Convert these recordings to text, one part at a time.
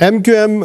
MQM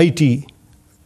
IT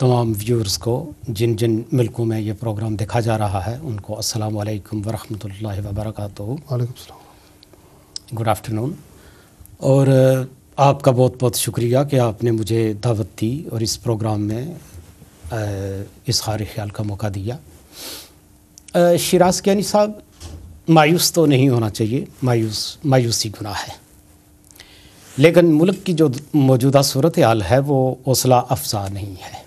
تمام viewers کو جن جن ملکوں میں یہ پروگرام دیکھا جا رہا ہے ان کو السلام علیکم ورحمۃ اللہ وبرکاتہ. وعلیکم السلام. Good afternoon. اور آپ کا بہت بہت شکریہ کہ آپ نے مجھے دعوت دی اور اس پروگرام میں اظہار خیال کا موقع دیا. شیراز کیانی صاحب، مایوس تو نہیں ہونا چاہیے، مایوسی گناہ ہے، لیکن ملک کی جو موجودہ صورتحال ہے وہ حوصلہ افزا نہیں ہے.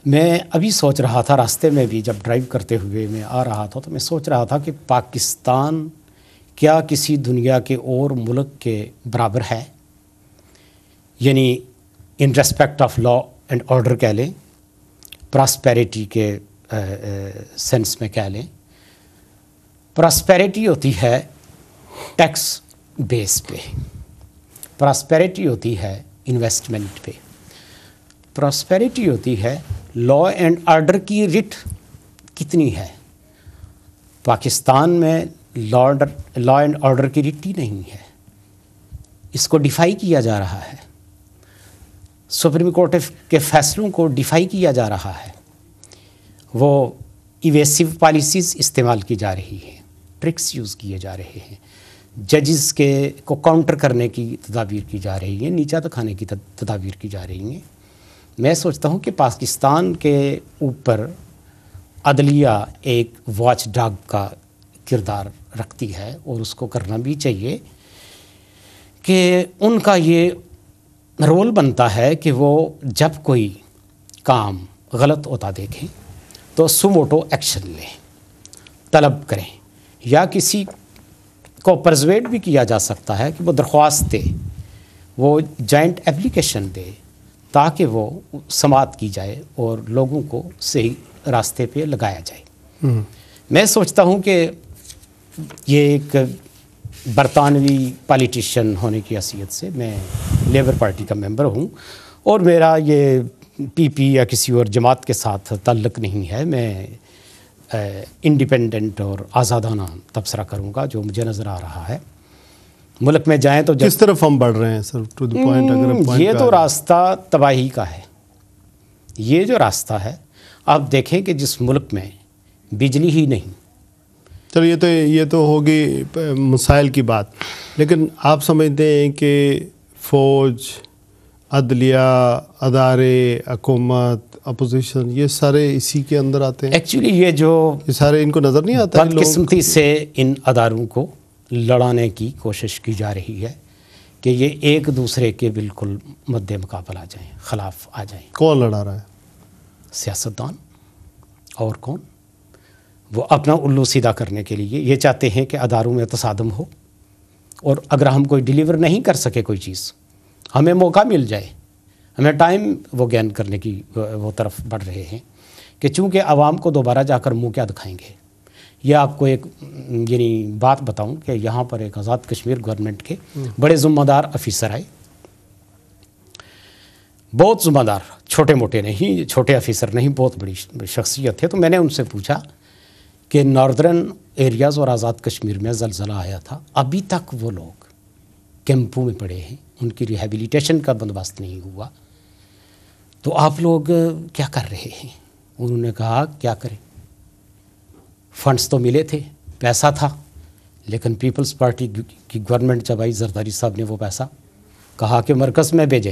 میں ابھی سوچ رہا تھا، راستے میں بھی جب ڈرائیو کرتے ہوئے میں آ رہا تھا تو میں سوچ رہا تھا کہ پاکستان کیا کسی دنیا کے اور ملک کے برابر ہے؟ یعنی in respect of law and order کہہ لیں، پراسپیرٹی کے سینس میں کہہ لیں. پراسپیرٹی ہوتی ہے ٹیکس بیس پہ، پراسپیرٹی ہوتی ہے انویسٹمنٹ پہ، پراسپیرٹی ہوتی ہے لا اینڈ آرڈر کی رٹ کتنی ہے. پاکستان میں لا اینڈ آرڈر کی رٹ ہی نہیں ہے، اس کو ڈیفائی کیا جا رہا ہے، سپریم کورٹ کے فیصلوں کو ڈیفائی کیا جا رہا ہے. وہ ایویسو پالیسیز استعمال کی جا رہی ہیں، ٹرکس یوز کیے جا رہے ہیں، ججز کو کاؤنٹر کرنے کی تدابیر کی جا رہی ہیں، نیچا دکھانے کی تدابیر کی جا رہی ہیں. میں سوچتا ہوں کہ پاکستان کے اوپر عدلیہ ایک واچ ڈاگ کا کردار رکھتی ہے اور اس کو کرنا بھی چاہیے کہ ان کا یہ رول بنتا ہے کہ وہ جب کوئی کام غلط ہوتا دیکھیں تو سوموٹو ایکشن لیں، طلب کریں، یا کسی کو پرزویٹ بھی کیا جا سکتا ہے کہ وہ درخواست دے، وہ جوائنٹ اپلیکیشن دے تاکہ وہ سماعت کی جائے اور لوگوں کو صحیح راستے پہ لگایا جائے. میں سوچتا ہوں کہ یہ ایک برطانوی پالیٹیشین ہونے کی حیثیت سے میں لیبر پارٹی کا ممبر ہوں اور میرا یہ پی پی یا کسی اور جماعت کے ساتھ تعلق نہیں ہے. میں انڈیپینڈنٹ اور آزادانہ تبصرہ کروں گا جو مجھے نظر آ رہا ہے. ملک میں جائیں تو کس طرف ہم بڑھ رہے ہیں سر؟ ٹو دی پوائنٹ، اگر یہ تو راستہ تباہی کا ہے. یہ جو راستہ ہے، آپ دیکھیں کہ جس ملک میں بجلی ہی نہیں، چلو یہ تو ہوگی مسائل کی بات، لیکن آپ سمجھتے ہیں کہ فوج، عدلیہ، ادارے، حکومت، اپوزیشن، یہ سارے اسی کے اندر آتے ہیں؟ ایکچولی یہ سارے ان کو نظر نہیں آتا؟ بدقسمتی سے ان اداروں کو لڑانے کی کوشش کی جا رہی ہے کہ یہ ایک دوسرے کے بالکل مد مقابل آ جائیں، خلاف آ جائیں. کون لڑا رہا ہے؟ سیاستدان. اور کون؟ وہ اپنا الو سیدھا کرنے کے لیے یہ چاہتے ہیں کہ اداروں میں تصادم ہو، اور اگر ہم کوئی ڈیلیور نہیں کر سکے کوئی چیز، ہمیں موقع مل جائے، ہمیں ٹائم وہ گین کرنے کی وہ طرف بڑھ رہے ہیں کہ چونکہ عوام کو دوبارہ جا کر منہ کیا دکھائیں گے. یہ آپ کو ایک یعنی بات بتاؤں کہ یہاں پر ایک آزاد کشمیر گورنمنٹ کے بڑے ذمہ دار افیسر آئے، بہت ذمہ دار، چھوٹے موٹے نہیں، چھوٹے افیسر نہیں، بہت بڑی شخصیت تھے. تو میں نے ان سے پوچھا کہ ناردرن ایریاز اور آزاد کشمیر میں زلزلہ آیا تھا، ابھی تک وہ لوگ کیمپوں میں پڑے ہیں، ان کی ریہیبلیٹیشن کا بندوبست نہیں ہوا، تو آپ لوگ کیا کر رہے ہیں؟ انہوں نے کہا کیا کریں، فنڈز تو ملے تھے، پیسہ تھا، لیکن پیپلز پارٹی کی گورنمنٹ جب آئی، زرداری صاحب نے وہ پیسہ کہا کہ مرکز میں بھیجیں،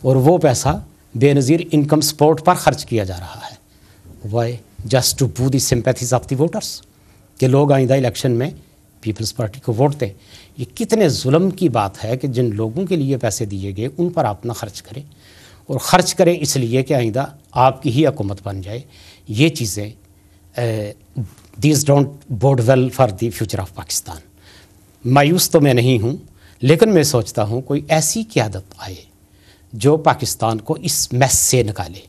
اور وہ پیسہ بے نظیر انکم سپورٹ پر خرچ کیا جا رہا ہے. وائی؟ جسٹ ٹو بو دی سمپیتھیز آف دی ووٹرس، کہ لوگ آئندہ الیکشن میں پیپلز پارٹی کو ووٹ دیں. یہ کتنے ظلم کی بات ہے کہ جن لوگوں کے لیے پیسے دیے گئے ان پر آپ نہ خرچ کریں، اور خرچ کریں اس لیے کہ آئندہ آپ کی ہی حکومت بن جائے. یہ چیزیں these don't bode well for the future of Pakistan. مایوس تو میں نہیں ہوں، لیکن میں سوچتا ہوں کوئی ایسی قیادت آئے جو پاکستان کو اس میس سے نکالے،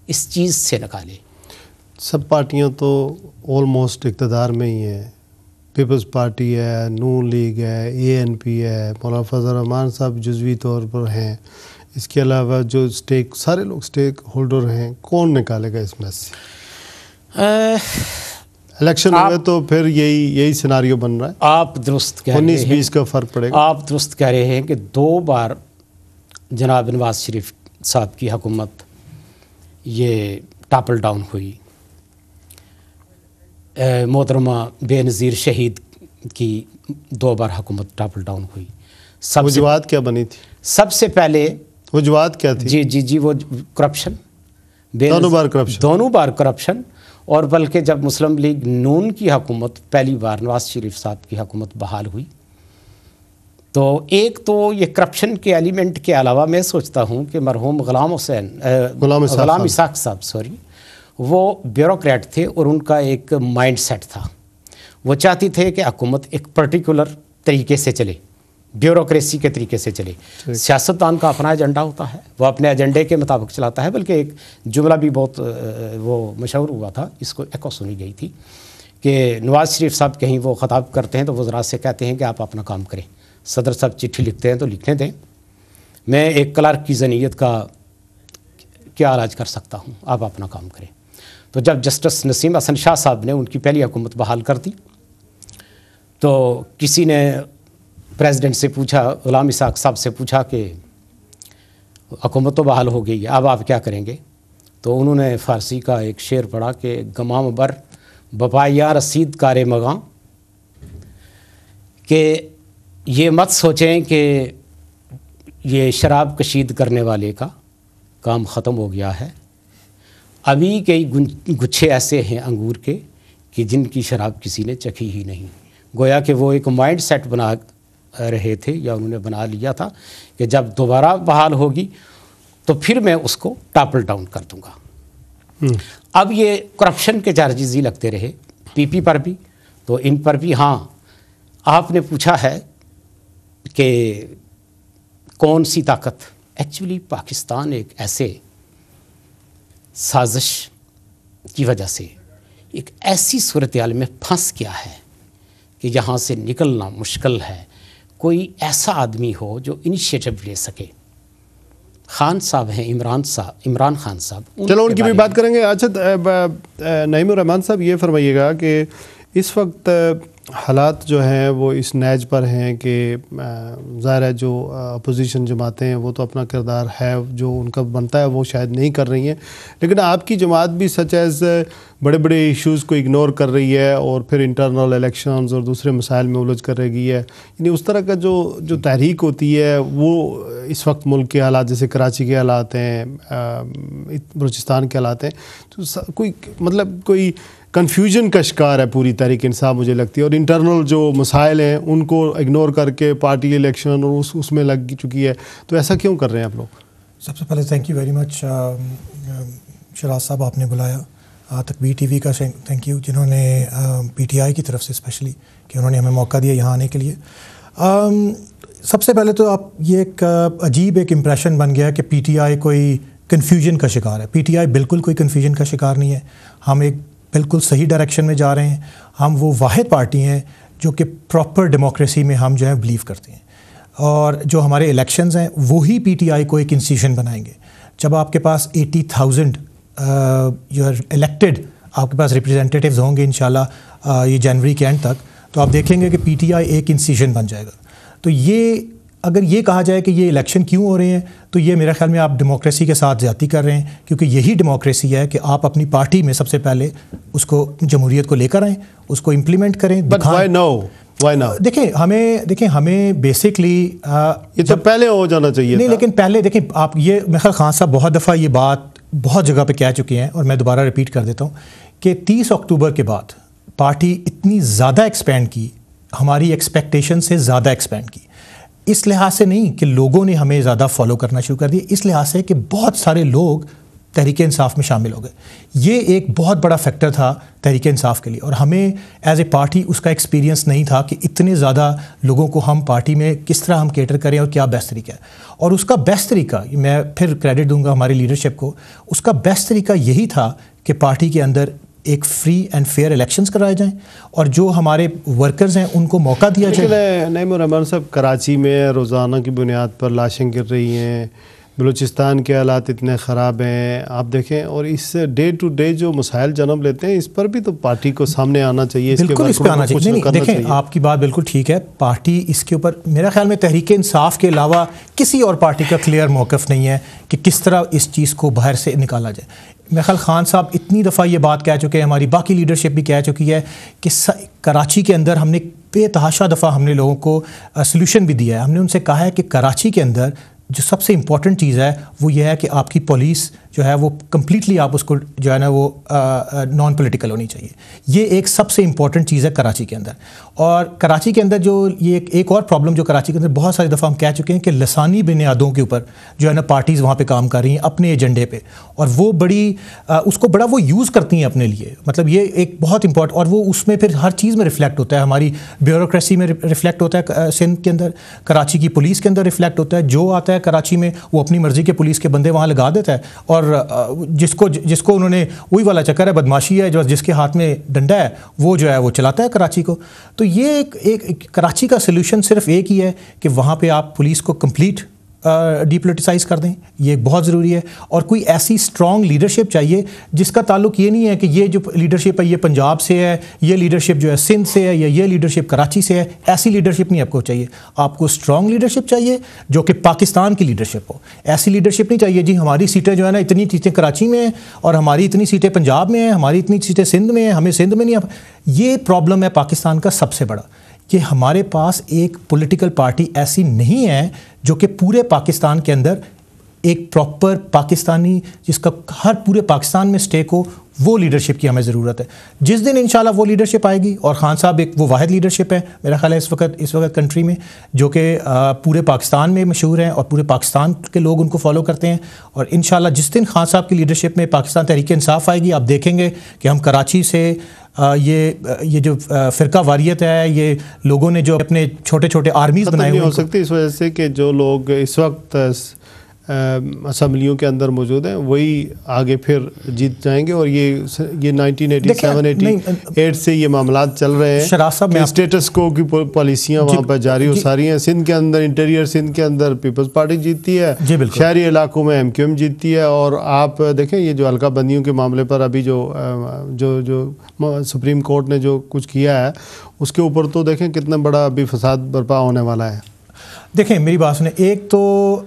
اس چیز سے نکالے. سب پارٹیاں تو آلموسٹ اقتدار میں ہی ہیں. پیپلز پارٹی ہے، نون لیگ ہے، اے این پی ہے، مولانا فضل الرحمان صاحب جزوی طور پر ہیں، اس کے علاوہ جو سارے لوگ اسٹیک ہولڈر ہیں. کون نکالے گا اس میں سے؟ الیکشن ہوئے تو پھر یہی سیناریو بن رہا ہے. آپ درست کہہ رہے ہیں، 19-20 کا فرق پڑے گا. آپ درست کہہ رہے ہیں کہ 2 بار جناب نواز شریف صاحب کی حکومت یہ ٹاپل ڈاؤن ہوئی، محترمہ بے نظیر شہید کی 2 بار حکومت ٹاپل ڈاؤن ہوئی. وجوہات کیا بنی تھی؟ سب سے پہلے وجوہات کیا تھی؟ جی وہ کرپشن، دونوں بار کرپشن. اور بلکہ جب مسلم لیگ نون کی حکومت پہلی بار نواز شریف صاحب کی حکومت بحال ہوئی تو ایک تو یہ کرپشن کے ایلیمنٹ کے علاوہ میں سوچتا ہوں کہ مرحوم غلام اسحاق صاحب وہ بیوروکریٹ تھے اور ان کا ایک مائنڈ سیٹ تھا. وہ چاہتی تھے کہ حکومت ایک پرٹیکولر طریقے سے چلے، بیوروکریسی کے طریقے سے چلے. سیاستدان کا اپنا ایجنڈا ہوتا ہے، وہ اپنے ایجنڈے کے مطابق چلاتا ہے. بلکہ ایک جملہ بھی بہت وہ مشہور ہوا تھا، اس کو ایکو سنی گئی تھی کہ نواز شریف صاحب کہیں وہ خطاب کرتے ہیں تو وزراء سے کہتے ہیں کہ آپ اپنا کام کریں. صدر صاحب چٹھی لکھتے ہیں تو لکھنے دیں، میں ایک کلرک کی ذنیت کا کیا علاج کر سکتا ہوں، آپ اپنا کام کریں. تو جب جسٹس نسیم حسن شاہ صاحب نے ان کی پہلی حکومت بحال کر دی تو کسی نے پریزیڈنٹ سے پوچھا، غلام اسحاق صاحب سے پوچھا کہ حکومت تو بحال ہو گئی ہے، اب آپ کیا کریں گے؟ تو انہوں نے فارسی کا ایک شعر پڑھا کہ گمام بر بپایا رسید کار مغاں، کہ یہ مت سوچیں کہ یہ شراب کشید کرنے والے کا کام ختم ہو گیا ہے، ابھی کئی گچھے ایسے ہیں انگور کے کہ جن کی شراب کسی نے چکھی ہی نہیں. گویا کہ وہ ایک مائنڈ سیٹ بنا رہے تھے یا انہوں نے بنا لیا تھا کہ جب دوبارہ بحال ہوگی تو پھر میں اس کو ٹاپل ڈاؤن کر دوں گا. اب یہ کرپشن کے چارجز ہی لگتے رہے، پی پی پر بھی تو ان پر بھی. ہاں آپ نے پوچھا ہے کہ کون سی طاقت، ایکچولی پاکستان ایک ایسے سازش کی وجہ سے ایک ایسی صورتحال میں پھنس گیا ہے کہ یہاں سے نکلنا مشکل ہے. کوئی ایسا آدمی ہو جو انیشیٹو لے سکے. خان صاحب ہیں، عمران خان صاحب، چلو ان کی بھی بات کریں گے. اچھا نعیم الرحمان صاحب یہ فرمائیے گا کہ اس وقت حالات جو ہیں وہ اس نیج پر ہیں کہ ظاہر ہے جو اپوزیشن جماعتیں ہیں وہ تو اپنا کردار ہے جو ان کا بنتا ہے وہ شاید نہیں کر رہی ہیں، لیکن آپ کی جماعت بھی سچ ایز بڑے بڑے ایشوز کو اگنور کر رہی ہے اور پھر انٹرنل الیکشنز اور دوسرے مسائل میں الجھ کر رہ گئی ہے. یعنی اس طرح کا جو تحریک ہوتی ہے وہ اس وقت ملک کے حالات جیسے کراچی کے حالات ہیں، بلوچستان کے حالات ہیں، تو کوئی کنفیوژن کا شکار ہے پوری تحریک انصاف مجھے لگتی ہے، اور انٹرنل جو مسائل ہیں ان کو اگنور کر کے پارٹی الیکشن اور اس میں لگ چکی ہے. تو ایسا کیوں کر رہے ہیں آپ لوگ؟ سب سے پہلے thank you very much Shiraz صاحب، آپ نے بلایا. تکبیر ٹی وی کا تھینک یو جنہوں نے پی ٹی آئی کی طرف سے اسپیشلی کہ انہوں نے ہمیں موقع دیا یہاں آنے کے لیے. سب سے پہلے تو آپ یہ ایک عجیب ایک امپریشن بن گیا کہ پی ٹی آئی کوئی کنفیوژن کا شکار ہے. پی ٹی آئی بالکل کوئی کنفیوژن کا شکار نہیں ہے. ہم ایک بالکل صحیح ڈائریکشن میں جا رہے ہیں. ہم وہ واحد پارٹی ہیں جو کہ پراپر ڈیموکریسی میں ہم جو ہے بلیو کرتے ہیں، اور جو ہمارے الیکشنز ہیں وہی پی ٹی آئی کو ایک انسٹیٹیوشن بنائیں گے. جب آپ کے پاس 80,000 جو الیکٹڈ آپ کے پاس ریپرزینٹیٹیوز ہوں گے انشاءاللہ یہ جنوری کے اینڈ تک، تو آپ دیکھیں گے کہ پی ٹی آئی ایک انسٹیٹیوشن بن جائے گا. تو یہ اگر یہ کہا جائے کہ یہ الیکشن کیوں ہو رہے ہیں تو یہ میرے خیال میں آپ ڈیموکریسی کے ساتھ زیادتی کر رہے ہیں، کیونکہ یہی ڈیموکریسی ہے کہ آپ اپنی پارٹی میں سب سے پہلے اس کو جمہوریت کو لے کر آئیں، اس کو امپلیمنٹ کریں. دیکھیں ہمیں بیسکلی یہ تو پہلے ہو جانا چاہیے نہیں، لیکن پہلے دیکھیں آپ یہ میرا خان صاحب بہت دفعہ یہ بات بہت جگہ پہ کہہ چکے ہیں اور میں دوبارہ ریپیٹ کر دیتا ہوں کہ 30 اکتوبر کے بعد پارٹی اتنی زیادہ ایکسپینڈ کی، ہماری ایکسپیکٹیشن سے زیادہ ایکسپینڈ کی. اس لحاظ سے نہیں کہ لوگوں نے ہمیں زیادہ فالو کرنا شروع کر دیا، اس لحاظ سے کہ بہت سارے لوگ تحریک انصاف میں شامل ہو گئے. یہ ایک بہت بڑا فیکٹر تھا تحریک انصاف کے لیے، اور ہمیں ایز اے پارٹی اس کا ایکسپیرینس نہیں تھا کہ اتنے زیادہ لوگوں کو ہم پارٹی میں کس طرح ہم کیٹر کریں اور کیا بیسٹ طریقہ ہے. اور اس کا بیسٹ طریقہ، میں پھر کریڈٹ دوں گا ہماری لیڈرشپ کو، اس کا بیسٹ طریقہ یہی تھا کہ پارٹی کے اندر ایک فری اینڈ فیئر الیکشنز کرائے جائیں اور جو ہمارے ورکرز ہیں ان کو موقع دیا جائے. نعیم الرحمان صاحب، کراچی میں روزانہ کی بنیاد پر لاشیں گر رہی ہیں، بلوچستان کے حالات اتنے خراب ہیں آپ دیکھیں، اور اس ڈے ٹو ڈے جو مسائل جنم لیتے ہیں اس پر بھی تو پارٹی کو سامنے آنا چاہیے، بالکل اس پہ آنا چاہیے. نہیں دیکھیں آپ کی بات بالکل ٹھیک ہے، پارٹی اس کے اوپر میرا خیال میں تحریک انصاف کے علاوہ کسی اور پارٹی کا کلیئر موقف نہیں ہے کہ کس طرح اس چیز کو باہر سے نکالا جائے. میرا خیال خان صاحب اتنی دفعہ یہ بات کہہ چکے ہیں، ہماری باقی لیڈرشپ بھی کہہ چکی ہے کہ کراچی کے اندر ہم نے بے تحاشا دفعہ ہم نے لوگوں کو سلوشن بھی دیا ہے. ہم نے ان سے کہا ہے کہ کراچی کے اندر جو سب سے امپورٹنٹ چیز ہے وہ یہ ہے کہ آپ کی پولیس جو ہے وہ کمپلیٹلی آپ اس کو جو ہے نا وہ نان پولیٹیکل ہونی چاہیے. یہ ایک سب سے امپورٹنٹ چیز ہے کراچی کے اندر. اور کراچی کے اندر جو یہ ایک اور پرابلم جو کراچی کے اندر بہت ساری دفعہ ہم کہہ چکے ہیں کہ لسانی بنیادوں کے اوپر جو ہے نا پارٹیز وہاں پہ کام کر رہی ہیں اپنے ایجنڈے پہ، اور وہ بڑی اس کو بڑا وہ یوز کرتی ہیں اپنے لیے. مطلب یہ ایک بہت امپورٹنٹ، اور وہ اس میں پھر ہر چیز میں ریفلیکٹ ہوتا ہے، ہماری بیوروکریسی میں ریفلیکٹ ہوتا ہے سندھ کے اندر، کراچی کی پولیس کے اندر ریفلیکٹ ہوتا ہے. جو آتا ہے کراچی میں وہ اپنی مرضی کے پولیس کے بندے وہاں لگا دیتا ہے، اور جس کو انہوں نے وہی والا چکر ہے، بدماشی ہے، جو جس کے ہاتھ میں ڈنڈا ہے وہ جو ہے وہ چلاتا ہے کراچی کو. تو یہ ایک کراچی کا سلوشن صرف ایک ہی ہے کہ وہاں پہ آپ پولیس کو کمپلیٹ ڈی پولیٹیسائز کر دیں، یہ بہت ضروری ہے. اور کوئی ایسی اسٹرانگ لیڈرشپ چاہیے جس کا تعلق یہ نہیں ہے کہ یہ جو لیڈرشپ ہے یہ پنجاب سے ہے، یہ لیڈرشپ جو ہے سندھ سے ہے، یا یہ لیڈرشپ کراچی سے ہے. ایسی لیڈرشپ نہیں آپ کو چاہیے. آپ کو اسٹرانگ لیڈرشپ چاہیے جو کہ پاکستان کی لیڈرشپ ہو. ایسی لیڈرشپ نہیں چاہیے جی ہماری سیٹیں جو ہے نا اتنی سیٹیں کراچی میں ہیں اور ہماری اتنی سیٹیں پنجاب میں ہیں، ہماری اتنی سیٹیں سندھ میں ہیں، ہمیں سندھ میں نہیں. یہ پرابلم ہے پاکستان کا سب سے بڑا کہ ہمارے پاس ایک پولیٹیکل پارٹی ایسی نہیں ہے جو کہ پورے پاکستان کے اندر ایک پراپر پاکستانی جس کا ہر پورے پاکستان میں سٹیک ہو. وہ لیڈرشپ کی ہمیں ضرورت ہے. جس دن انشاءاللہ وہ لیڈرشپ آئے گی، اور خان صاحب ایک وہ واحد لیڈرشپ ہے میرا خیال ہے اس وقت کنٹری میں جو کہ پورے پاکستان میں مشہور ہیں اور پورے پاکستان کے لوگ ان کو فالو کرتے ہیں. اور انشاءاللہ جس دن خان صاحب کی لیڈرشپ میں پاکستان تحریک انصاف آئے گی، آپ دیکھیں گے کہ ہم کراچی سے یہ جو فرقہ واریت ہے، یہ لوگوں نے جو اپنے چھوٹے چھوٹے آرمیز بنائے ہو سکتی اس وجہ سے کہ جو لوگ اس وقت اسمبلیوں کے اندر موجود ہیں وہی آگے پھر جیت جائیں گے. اور یہ 1987-88 سے یہ معاملات چل رہے ہیں. شراز صاحب میں اسٹیٹس کو کی پالیسیاں وہاں پر جاری ہو ساری ہیں. سندھ کے اندر انٹیریئر سندھ کے اندر پیپلز پارٹی جیتتی ہے، شہری علاقوں میں MQM جیتتی ہے. اور آپ دیکھیں یہ جو حلقہ بندیوں کے معاملے پر ابھی جو سپریم کورٹ نے جو کچھ کیا ہے اس کے اوپر تو دیکھیں کتنا بڑا ابھی فساد برپا ہونے والا ہے. دیکھیں میری بات سنیں، ایک تو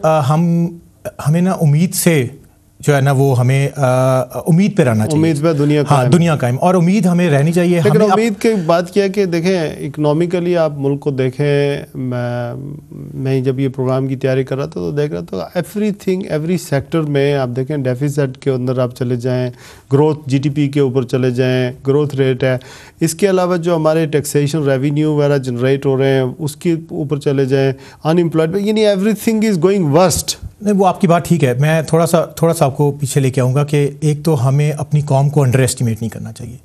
ہمیں نا امید سے جو ہے نا وہ ہمیں امید پہ رہنا چاہیے. امید پہ دنیا قائم، اور امید ہمیں رہنی چاہیے. لیکن امید کی بات کیا کہ دیکھیں اکنامیکلی آپ ملک کو دیکھیں. میں جب یہ پروگرام کی تیاری کر رہا تھا تو دیکھ رہا تھا ایوری سیکٹر میں آپ دیکھیں ڈیفیسٹ کے اندر آپ چلے جائیں، گروتھ GDP کے اوپر چلے جائیں، گروتھ ریٹ ہے. اس کے علاوہ جو ہمارے ٹیکسیشن ریونیو وغیرہ جنریٹ ہو رہے ہیں اس کے اوپر چلے جائیں، انمپلائمنٹ، یعنی every thing is going worst. نہیں وہ آپ کی بات ٹھیک ہے. میں تھوڑا سا آپ کو پیچھے لے کے آؤں گا کہ ایک تو ہمیں اپنی قوم کو انڈر ایسٹیمیٹ نہیں کرنا چاہیے.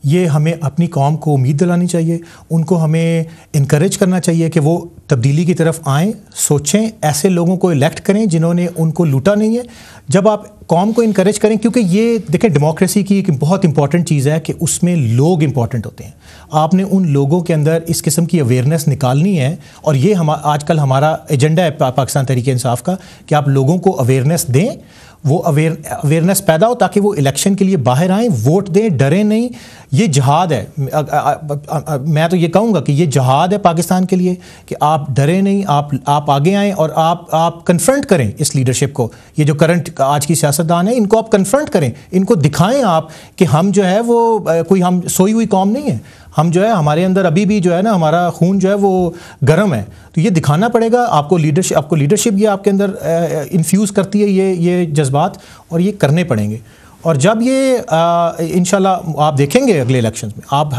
یہ ہمیں اپنی قوم کو امید دلانی چاہیے، ان کو ہمیں انکریج کرنا چاہیے کہ وہ تبدیلی کی طرف آئیں، سوچیں، ایسے لوگوں کو الیکٹ کریں جنہوں نے ان کو لوٹا نہیں ہے. جب آپ قوم کو انکریج کریں، کیونکہ یہ دیکھیں ڈیموکریسی کی ایک بہت امپورٹنٹ چیز ہے کہ اس میں لوگ امپورٹنٹ ہوتے ہیں. آپ نے ان لوگوں کے اندر اس قسم کی اویئرنیس نکالنی ہے، اور یہ آج کل ہمارا ایجنڈا ہے پاکستان تحریک انصاف کا کہ آپ لوگوں کو اویئرنیس دیں، وہ اویئرنیس پیدا ہو تاکہ وہ الیکشن کے لیے باہر آئیں، ووٹ دیں، ڈریں نہیں. یہ جہاد ہے. میں تو یہ کہوں گا کہ یہ جہاد ہے پاکستان کے لیے کہ آپ ڈریں نہیں، آپ آگے آئیں اور آپ کنفرنٹ کریں اس لیڈرشپ کو. یہ جو کرنٹ آج کی سیاستدان ہیں ان کو آپ کنفرنٹ کریں، ان کو دکھائیں آپ کہ ہم جو ہے وہ کوئی ہم سوئی ہوئی قوم نہیں ہے. ہم جو ہے ہمارے اندر ابھی بھی جو ہے نا ہمارا خون جو ہے وہ گرم ہے. تو یہ دکھانا پڑے گا آپ کو. لیڈرشپ یہ آپ کے اندر انفیوز کرتی ہے یہ جذبات، اور یہ کرنے پڑیں گے. اور جب یہ انشاءاللہ آپ دیکھیں گے اگلے الیکشنز میں آپ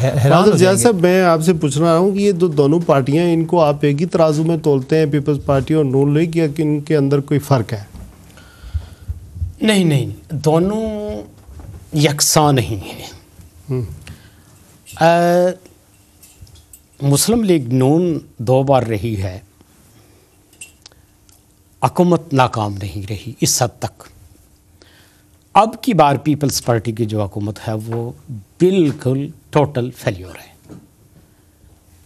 حیران ہو جائیں گے. صاحب میں آپ سے پوچھ رہا ہوں کہ یہ دونوں پارٹیاں ان کو آپ ایک ہی ترازو میں تولتے ہیں، پیپلز پارٹی اور نون لیگ، یا کہ ان کے اندر کوئی فرق ہے؟ نہیں، دونوں یکساں نہیں ہیں. مسلم لیگ نون 2 بار رہی ہے، حکومت ناکام نہیں رہی اس حد تک. اب کی بار پیپلز پارٹی کی جو حکومت ہے وہ بالکل ٹوٹل فیلیور ہے.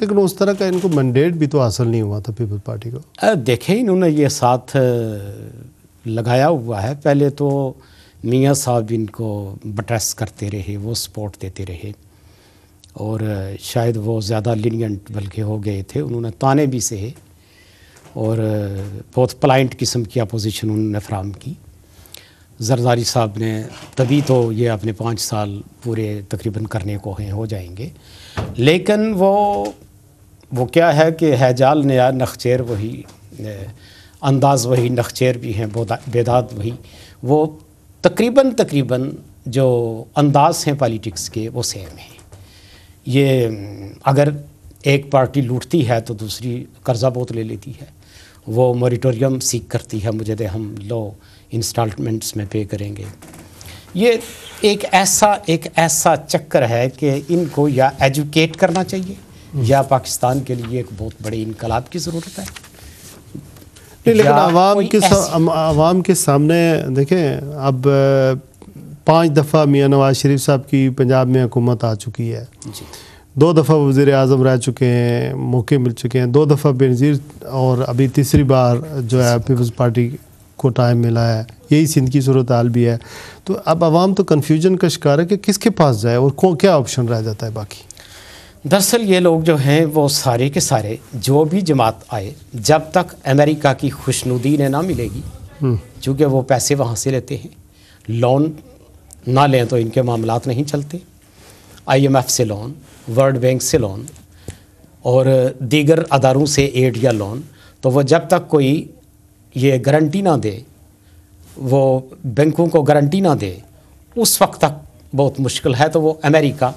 لیکن اس طرح کا ان کو مینڈیٹ بھی تو حاصل نہیں ہوا تھا پیپلز پارٹی کو. دیکھیں انہوں نے یہ ساتھ لگایا ہوا ہے. پہلے تو میاں صاحب ان کو بٹریس کرتے رہے, وہ سپورٹ دیتے رہے, اور شاید وہ زیادہ لینینٹ بلکہ ہو گئے تھے. انہوں نے تانے بھی سہے اور بہت پلائنٹ قسم کی اپوزیشن انہوں نے فراہم کی. زرداری صاحب نے تبھی تو یہ اپنے 5 سال پورے تقریباً کرنے کو ہیں, ہو جائیں گے. لیکن وہ کیا ہے کہ ہے جال نیا نخچیر وہی, انداز وہی, نخچیر بھی ہیں, بیداد وہی. وہ تقریباً جو انداز ہیں پالیٹکس کے وہ سیم ہیں. یہ اگر ایک پارٹی لوٹتی ہے تو دوسری قرضہ بہت لے لیتی ہے. وہ موریٹوریم سیکھ کرتی ہے, مجھے دے ہم لو انسٹالمنٹس میں پے کریں گے. یہ ایک ایسا چکر ہے کہ ان کو یا ایجوکیٹ کرنا چاہیے یا پاکستان کے لیے ایک بہت بڑے انقلاب کی ضرورت ہے. لیکن عوام کے سامنے دیکھیں, اب 5 دفعہ میاں نواز شریف صاحب کی پنجاب میں حکومت آ چکی ہے, 2 دفعہ وزیر اعظم رہ چکے ہیں, موقع مل چکے ہیں, 2 دفعہ بینظیر, اور ابھی تیسری بار جو ہے پیپلز پارٹی کو ٹائم ملا ہے. یہی سندھ کی صورتحال بھی ہے. تو اب عوام تو کنفیوژن کا شکار ہے کہ کس کے پاس جائے اور کیا آپشن رہ جاتا ہے باقی. دراصل یہ لوگ جو ہیں وہ سارے کے سارے جو بھی جماعت آئے, جب تک امریکہ کی خوشنودی نہ ملے گی, چونکہ وہ پیسے وہاں سے لیتے ہیں, لون نہ لیں تو ان کے معاملات نہیں چلتے. IMF سے لون, ورلڈ بینک سے لون اور دیگر اداروں سے ایڈ یا لون, تو وہ جب تک کوئی یہ گارنٹی نہ دے, وہ بینکوں کو گارنٹی نہ دے, اس وقت تک بہت مشکل ہے. تو وہ امریکہ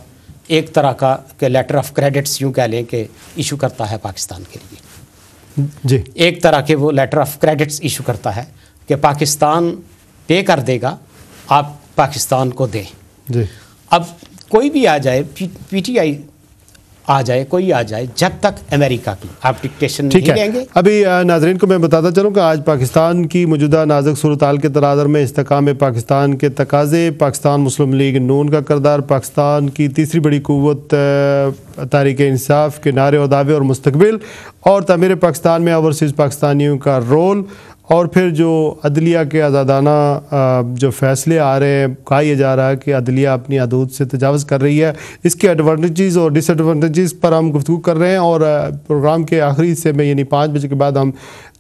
ایک طرح کا کہ لیٹر آف کریڈٹس یوں کہہ لیں کہ ایشو کرتا ہے پاکستان کے لیے. جی, ایک طرح کے وہ لیٹر آف کریڈٹس ایشو کرتا ہے کہ پاکستان پے کر دے گا, آپ پاکستان کو دیں. جی, اب کوئی بھی آ جائے, PTI آ جائے, کوئی آ جائے, جب تک امریکہ کی آپ ڈکٹیشن نہیں لیں گے. ابھی ناظرین کو میں بتاتا چلوں کہ آج پاکستان کی موجودہ نازک صورتحال کے تناظر میں استحکام پاکستان کے تقاضے, پاکستان مسلم لیگ نون کا کردار, پاکستان کی تیسری بڑی قوت تحریک انصاف کے نعرے و دعوے اور مستقبل, اور تعمیر پاکستان میں اوورسیز پاکستانیوں کا رول, اور پھر جو عدلیہ کے آزادانہ جو فیصلے آ رہے ہیں, کہا یہ جا رہا ہے کہ عدلیہ اپنی حدود سے تجاوز کر رہی ہے, اس کے ایڈوانٹیجز اور ڈس ایڈوانٹیجز پر ہم گفتگو کر رہے ہیں. اور پروگرام کے آخری حصے میں یعنی 5 بجے کے بعد ہم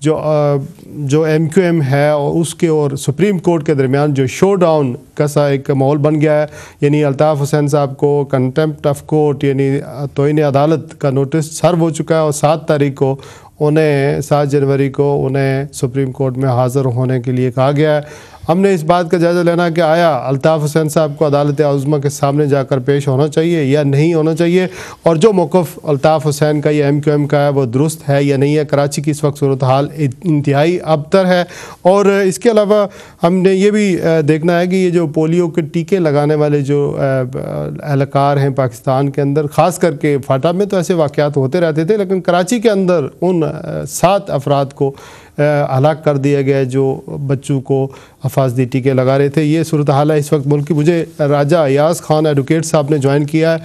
جو MQM ہے اور اس کے اور سپریم کورٹ کے درمیان جو شو ڈاؤن کا سا ایک ماحول بن گیا ہے, یعنی الطاف حسین صاحب کو کنٹمپٹ آف کورٹ یعنی توہین عدالت کا نوٹس سرو ہو چکا ہے, اور 7 تاریخ کو 7 جنوری کو انہیں سپریم کورٹ میں حاضر ہونے کے لیے کہا گیا ہے. ہم نے اس بات کا جائزہ لینا کہ آیا الطاف حسین صاحب کو عدالت عظمیٰ کے سامنے جا کر پیش ہونا چاہیے یا نہیں ہونا چاہیے, اور جو موقف الطاف حسین کا یا MQM کا ہے وہ درست ہے یا نہیں ہے. کراچی کی اس وقت صورتحال انتہائی ابتر ہے, اور اس کے علاوہ ہم نے یہ بھی دیکھنا ہے کہ یہ جو پولیو کے ٹیکے لگانے والے جو اہلکار ہیں پاکستان کے اندر, خاص کر کے فاٹا میں تو ایسے واقعات ہوتے رہتے تھے, لیکن کراچی کے اندر ان 7 افراد کو ہلاک کر دیا گیا جو بچوں کو حفاظتی ٹیکے لگا رہے تھے. یہ صورتحال ہے اس وقت ملک کی. مجھے راجہ ایاز خان ایڈوکیٹ صاحب نے جوائن کیا ہے.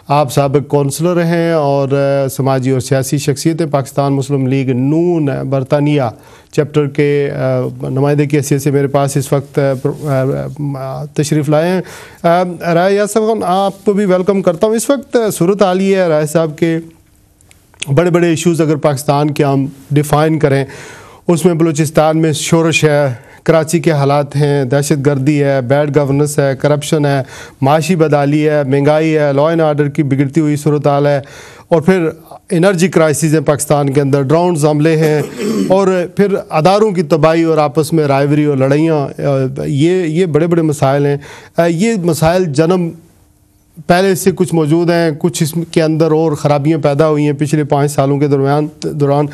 آپ سابق کونسلر ہیں اور سماجی اور سیاسی شخصیت ہیں. پاکستان مسلم لیگ نون برطانیہ چیپٹر کے نمائندے کی حیثیت سے میرے پاس اس وقت تشریف لائے ہیں. رائے ایاز صاحب, آپ کو بھی ویلکم کرتا ہوں. اس وقت صورتحال یہ ہے رائے صاحب کے بڑے بڑے ایشوز اگر پاکستان کے ہم ڈیفائن کریں, اس میں بلوچستان میں شورش ہے, کراچی کے حالات ہیں, دہشت گردی ہے, بیڈ گورننس ہے, کرپشن ہے, معاشی بدحالی ہے, مہنگائی ہے, لا اینڈ آرڈر کی بگڑتی ہوئی صورتحال ہے, اور پھر انرجی کرائسس ہیں پاکستان کے اندر, ڈرونز حملے ہیں, اور پھر اداروں کی تباہی اور آپس میں رائیوری اور لڑائیاں. یہ بڑے بڑے مسائل ہیں. یہ مسائل جنم پہلے سے کچھ موجود ہیں, کچھ اس کے اندر اور خرابیاں پیدا ہوئی ہیں پچھلے 5 سالوں کے دوران.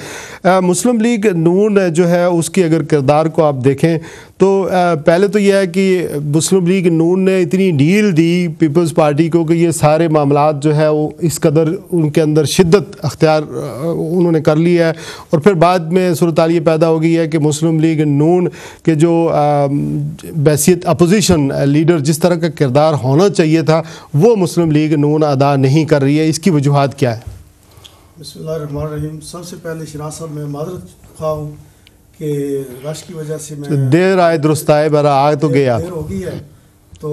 مسلم لیگ نون جو ہے اس کی اگر کردار کو آپ دیکھیں تو پہلے تو یہ ہے کہ مسلم لیگ نون نے اتنی ڈیل دی پیپلز پارٹی کو کہ یہ سارے معاملات جو ہے وہ اس قدر ان کے اندر شدت اختیار انہوں نے کر لی ہے، اور پھر بعد میں صورتحال یہ پیدا ہو گئی ہے کہ مسلم لیگ نون کے جو بحیثیت اپوزیشن لیڈر جس طرح کا کردار ہونا چاہیے تھا وہ مسلم لیگ نون ادا نہیں کر رہی ہے. اس کی وجوہات کیا ہے؟ بسم اللہ الرحمن الرحیم. سب سے پہلے شراز صاحب میں معذرت خواہ ہوں کہ رش کی وجہ سے میں دیر آئے درست آئے، برا آ تو گیا. دیر ہو گئی ہے، تو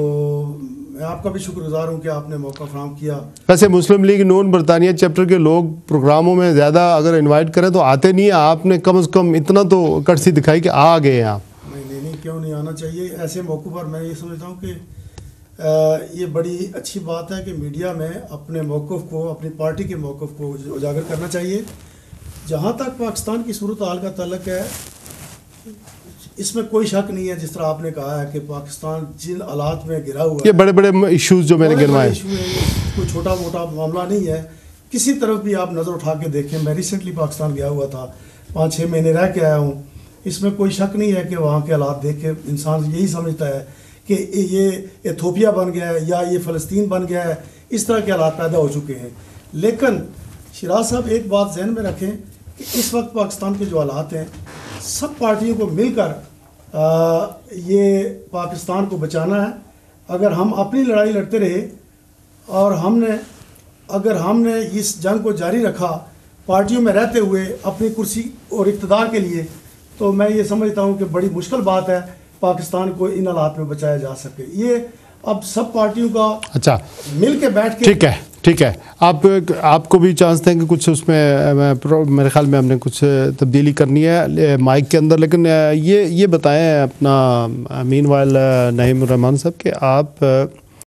میں آپ کا بھی شکر گزار ہوں کہ آپ نے موقع فراہم کیا. ویسے مسلم لیگ نون برطانیہ چیپٹر کے لوگ پروگراموں میں زیادہ اگر انوائٹ کریں تو آتے نہیں ہیں، آپ نے کم از کم اتنا تو کٹسی دکھائی کہ آ گئے ہیں آپ. نہیں کیوں نہیں آنا چاہیے. ایسے موقع پر میں یہ سمجھتا ہوں کہ یہ بڑی اچھی بات ہے کہ میڈیا میں اپنے موقف کو، اپنی پارٹی کے موقف کو اجاگر کرنا چاہیے. جہاں تک پاکستان کی صورتحال کا تعلق ہے، اس میں کوئی شک نہیں ہے، جس طرح آپ نے کہا ہے کہ پاکستان جن حالات میں گرا ہوا ہے، یہ بڑے بڑے ایشوز جو میں نے گنوائے، کوئی چھوٹا موٹا معاملہ نہیں ہے. کسی طرف بھی آپ نظر اٹھا کے دیکھیں، میں ریسنٹلی پاکستان گیا ہوا تھا، 5-6 مہینے رہ کے آیا ہوں. اس میں کوئی شک نہیں ہے کہ وہاں کے حالات دیکھ کے انسان یہی سمجھتا ہے کہ یہ ایتھوپیا بن گیا ہے یا یہ فلسطین بن گیا ہے. اس طرح کے حالات پیدا ہو چکے ہیں. لیکن شراز صاحب ایک بات ذہن میں رکھیں کہ اس وقت پاکستان کے جو حالات ہیں، سب پارٹیوں کو مل کر یہ پاکستان کو بچانا ہے. اگر ہم اپنی لڑائی لڑتے رہے اور اگر ہم نے اس جنگ کو جاری رکھا پارٹیوں میں رہتے ہوئے اپنی کرسی اور اقتدار کے لیے، تو میں یہ سمجھتا ہوں کہ بڑی مشکل بات ہے پاکستان کو ان حالات میں بچایا جا سکے. یہ اب سب پارٹیوں کا اچھا مل کے بیٹھ کے ٹھیک ہے. آپ کو بھی چانس دیں کہ کچھ اس میں میرے خیال میں ہم نے کچھ تبدیلی کرنی ہے مائک کے اندر. لیکن یہ بتائیں اپنا مین وائل نعیم الرحمان صاحب کہ آپ